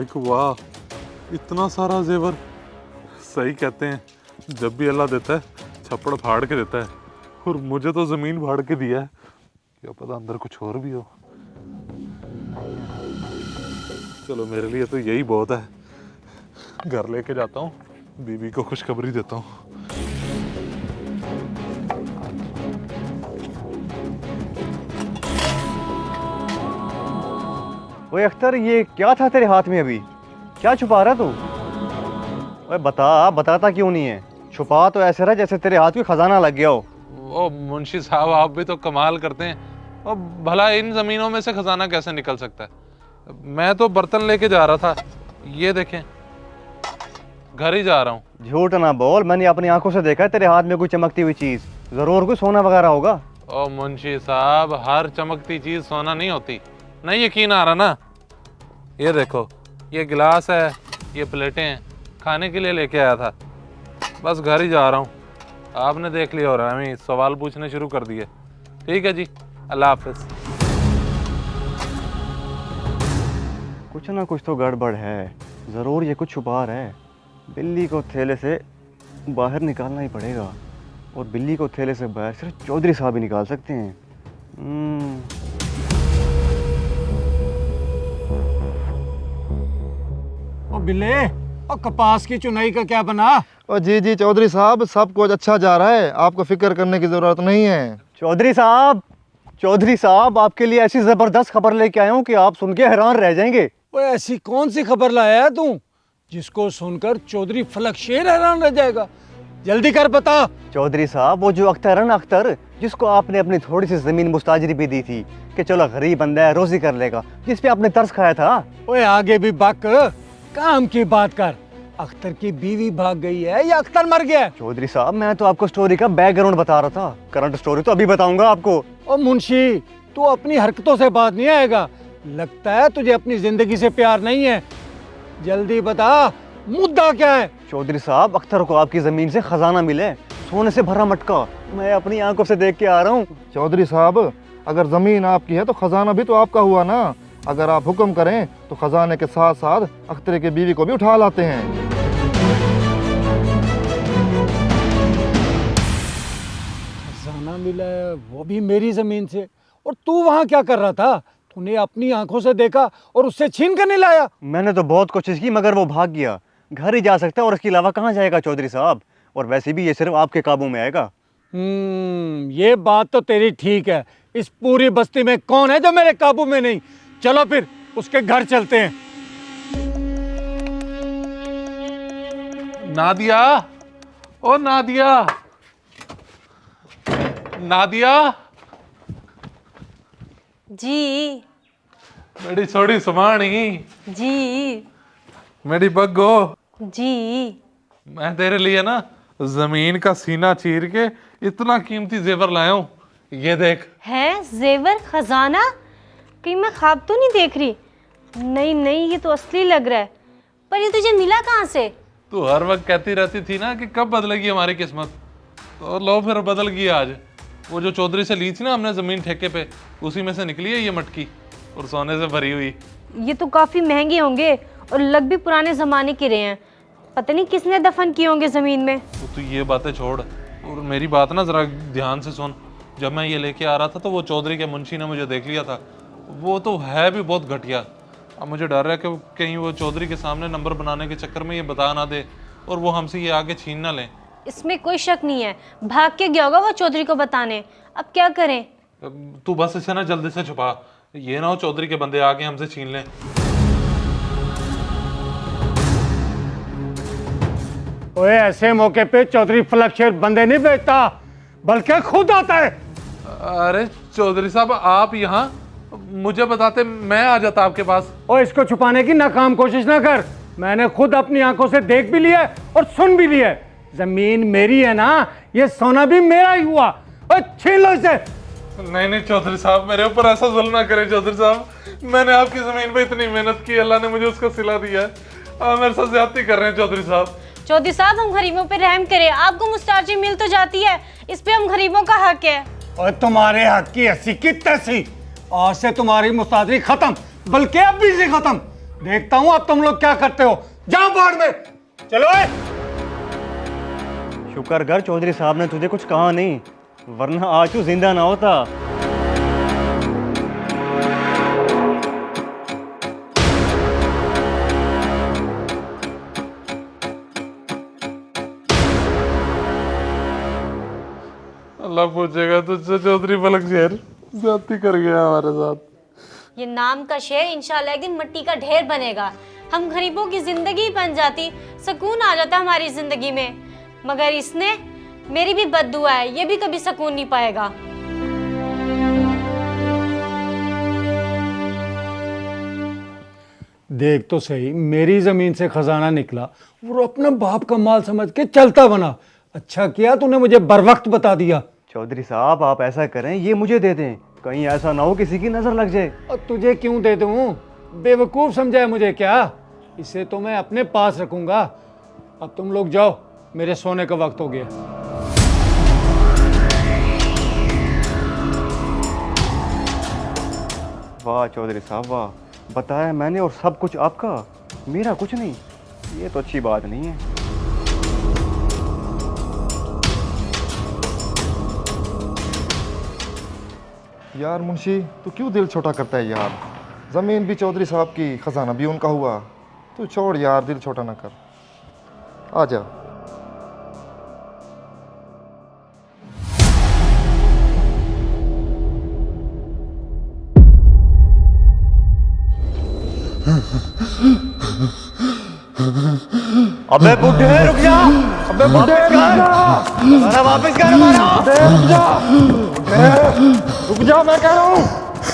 मालिक वाह, इतना सारा जेवर। सही कहते हैं, जब भी अल्लाह देता है छप्पड़ फाड़ के देता है, और मुझे तो ज़मीन फाड़ के दिया है। क्या पता अंदर कुछ और भी हो। चलो मेरे लिए तो यही बहुत है। घर लेके जाता हूँ, बीबी को खुशखबरी देता हूँ। ओए अख्तर, ये क्या था तेरे हाथ में अभी? क्या छुपा रहा तू? ओए बताता क्यों नहीं है? छुपा तो ऐसे रहा जैसे तेरे हाथ में खजाना लग गया हो। ओ मुंशी साहब, आप भी तो कमाल करते हैं। और भला इन जमीनों में से खजाना कैसे निकल सकता है? मैं तो बर्तन लेके जा रहा था, ये देखें, घर ही जा रहा हूँ। झूठ ना बोल, मैंने अपनी आंखों से देखा है तेरे हाथ में कोई चमकती हुई चीज। जरूर कोई सोना वगैरह होगा। ओ मुंशी साहब, हर चमकती चीज सोना नहीं होती। नहीं यकीन आ रहा ना? ये देखो, ये गिलास है, ये प्लेटें हैं, खाने के लिए लेके आया था। बस घर ही जा रहा हूँ। आपने देख लिया और हमें सवाल पूछने शुरू कर दिए। ठीक है जी, अल्लाह हाफिज। कुछ ना कुछ तो गड़बड़ है, जरूर ये कुछ छुपा रहा है। बिल्ली को थैले से बाहर निकालना ही पड़ेगा, और बिल्ली को थैले से बाहर सिर्फ चौधरी साहब ही निकाल सकते हैं। ओ बिल्ले, और कपास की चुनाई का क्या बना? और जी चौधरी साहब, सब कुछ अच्छा जा रहा है, आपको फिक्र करने की जरूरत नहीं है। चौधरी साहब आपके लिए ऐसी जबरदस्त खबर लेके आया हूँ कि आप सुन के हैरान रह जाएंगे। ओए ऐसी कौन सी खबर लाया है तू जिसको सुनकर चौधरी फलक शेर हैरान रह जाएगा? जल्दी कर बता। चौधरी साहब, वो जो अख्तर है ना, अख्तर जिसको आपने अपनी थोड़ी सी जमीन मुस्ताजरी भी दी थी कि चलो गरीब बंदा है रोजी कर लेगा, जिस पे आपने तरस खाया था। ओए आगे भी बक, काम की बात कर। अख्तर की बीवी भाग गई है या अख्तर मर गया? चौधरी साहब, मैं तो आपको स्टोरी का बैकग्राउंड बता रहा था, करंट स्टोरी तो अभी बताऊंगा आपको। ओ मुंशी, तू अपनी हरकतों से बात नहीं आएगा। लगता है तुझे अपनी जिंदगी से प्यार नहीं है। जल्दी बता, मुद्दा क्या है? चौधरी साहब, अख्तर को आपकी जमीन से खजाना मिले, सोने से भरा मटका। मैं अपनी आंखों से देख के आ रहा हूँ। चौधरी साहब, अगर जमीन आपकी है तो खजाना भी तो आपका हुआ ना। अगर आप हुक्म करें तो खजाने के साथ साथ अख्तर की बीवी को भी उठा लाते हैं। खजाना मिला है, वो भी मेरी जमीन से। और तू वहां क्या कर रहा था? तूने अपनी आंखों से देखा और उससे छीन कर नहीं लाया? मैंने तो बहुत कोशिश की, मगर वो भाग गया। घर ही जा सकता है और इसके अलावा कहाँ जाएगा चौधरी साहब? और वैसे भी ये सिर्फ आपके काबू में आएगा। ये बात तो तेरी ठीक है। इस पूरी बस्ती में कौन है जो मेरे काबू में नहीं? चलो फिर उसके घर चलते हैं। नादिया, ओ नादिया, नादिया जी मेरी छोड़ी सुमानी, जी मेरी बग्गो, जी। मैं तेरे लिए ना जमीन का सीना चीर के इतना कीमती जेवर लाया हूँ। ये देख। है जेवर खजाना? कहीं मैं ख्वाब तो नहीं देख रही? नहीं, ये तो असली लग रहा है। पर ये तुझे मिला कहाँ से? तू हर वक्त कहती रहती थी ना कि कब बदलेगी हमारी किस्मत, तो लो फिर बदल गई आज। वो जो चौधरी से ली थी ना हमने जमीन ठेके पे, उसी में से निकली है ये मटकी, और सोने से भरी हुई। ये तो काफी महंगे होंगे और लग भी पुराने जमाने के रहे हैं। पता नहीं किसने दफन किए होंगे जमीन में। तो तू ये बातें छोड़ और मेरी बात ना जरा ध्यान से सुन। जब मैं ये लेके आ रहा था तो वो चौधरी के मुंशी ने मुझे देख लिया था। वो तो है भी बहुत घटिया। अब मुझे डर है कि कहीं वो चौधरी के सामने नंबर बनाने के चक्कर में ये बता ना दे और वो हमसे ये आगे छीन ना लें। इसमें कोई शक नहीं है, भाग के गया होगा वो चौधरी को बताने। अब क्या करें? तू बस इसे ना जल्दी से छुपा, ये ना हो चौधरी के बंदे आके हमसे छीन लें। ओए ऐसे मौके पे चौधरी फलक शेर बंदे नहीं भेजता, बल्कि खुद आता है। अरे चौधरी साहब, आप यहाँ, मुझे बताते मैं आ जाता आपके पास। और इसको छुपाने की नाकाम कोशिश ना कर। मैंने खुद अपनी आंखों से देख भी लिया है और सुन भी लिया है। जमीन मेरी है ना, ये सोना भी मेरा ही हुआ। और छीन लो इसे। नहीं चौधरी साहब, मेरे ऊपर ऐसा जुल्म ना करें चौधरी साहब। मैंने आपकी जमीन पे इतनी मेहनत की, अल्लाह ने मुझे उसका सिला दिया है। आप मेरे साथ ज्यादती कर रहे हैं चौधरी साहब। चौधरी साहब, हम गरीबों पे रहम करें। आपको मुस्ताजी मिल तो जाती है, इस पे हम गरीबों का हक है। और तुम्हारे हक की हंसी की तैसी। आज से तुम्हारी मुस्तादरी खत्म, बल्कि अभी से खत्म। देखता हूं अब तुम लोग क्या करते हो। जाओ बाढ़ में, चलो। शुक्र कर चौधरी साहब ने तुझे कुछ कहा नहीं, वरना आज तू जिंदा ना होता। अल्लाह पूछेगा तुझसे चौधरी पलक शेर ज्यादती कर गया हमारे साथ। ये नाम का शेर इंशाल्लाह एक दिन मिट्टी का ढेर बनेगा। हम गरीबों की जिंदगी बन जाती, सुकून आ जाता हमारी जिंदगी में, मगर इसने, मेरी भी बद्दुआ है, ये भी कभी सुकून नहीं पाएगा। देख तो सही, मेरी जमीन से खजाना निकला और अपने बाप का माल समझ के चलता बना। अच्छा किया तूने मुझे बरवक्त बता दिया। चौधरी साहब आप ऐसा करें, ये मुझे दे दें, कहीं ऐसा ना हो किसी की नजर लग जाए। और तुझे क्यों दे दूं? बेवकूफ समझा है मुझे क्या? इसे तो मैं अपने पास रखूंगा। अब तुम लोग जाओ, मेरे सोने का वक्त हो गया। वाह चौधरी साहब वाह, बताया मैंने और सब कुछ आपका, मेरा कुछ नहीं। ये तो अच्छी बात नहीं है। यार मुंशी, तू क्यों दिल छोटा करता है यार? ज़मीन भी चौधरी साहब की, खजाना भी उनका हुआ। तू छोड़ यार, दिल छोटा ना कर, आ जा। अबे बुड्ढे रुक जा, अबे बुड्ढे वापस कर हमारा। रुक जा, मैं कह रहा हूँ,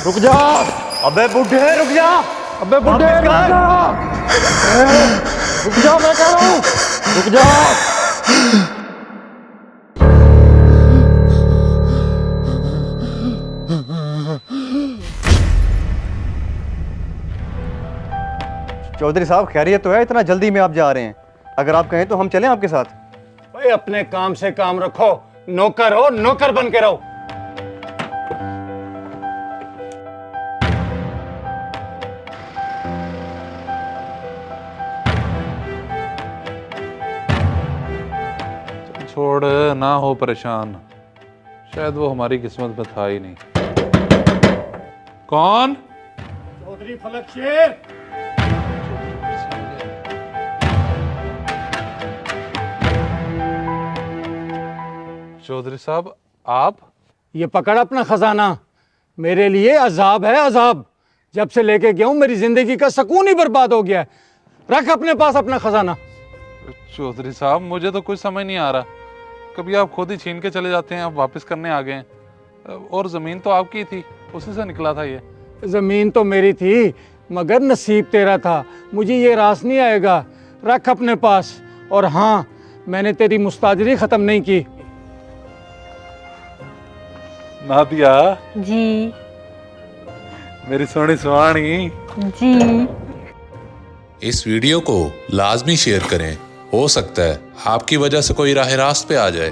रुक जा। अबे बुड्ढे रुक जा, अबे बुड्ढे रुक जा, रुक जा, मैं कह रहा हूँ, रुक जा। चौधरी साहब खैरियत तो है? इतना जल्दी में आप जा रहे हैं? अगर आप कहें तो हम चलें आपके साथ। भाई अपने काम से काम रखो, नौकर हो, नौकर बन के रहो। छोड़, ना हो परेशान, शायद वो हमारी किस्मत में था ही नहीं। कौन? चौधरी फलक शेर। चौधरी साहब आप? ये पकड़ अपना खजाना, मेरे लिए अजाब है अजाब। जब से लेके गया हूं मेरी जिंदगी का सुकून ही बर्बाद हो गया है। रख अपने पास अपना खजाना। चौधरी साहब मुझे तो कुछ समझ नहीं आ रहा, कभी आप खुद ही छीन के चले जाते हैं, आप वापस करने आ गए हैं, और ज़मीन तो आपकी थी, उसी से निकला था ये। जमीन तो मेरी थी, मगर नसीब तेरा था, मुझे ये रास नहीं आएगा। रख अपने पास। और हाँ, मैंने तेरी मुस्ताजरी ख़त्म नहीं की। नादिया जी मेरी सोनी सुहानी जी। इस वीडियो को लाजमी शेयर करें, हो सकता है आपकी वजह से कोई राह रास्त पे आ जाए।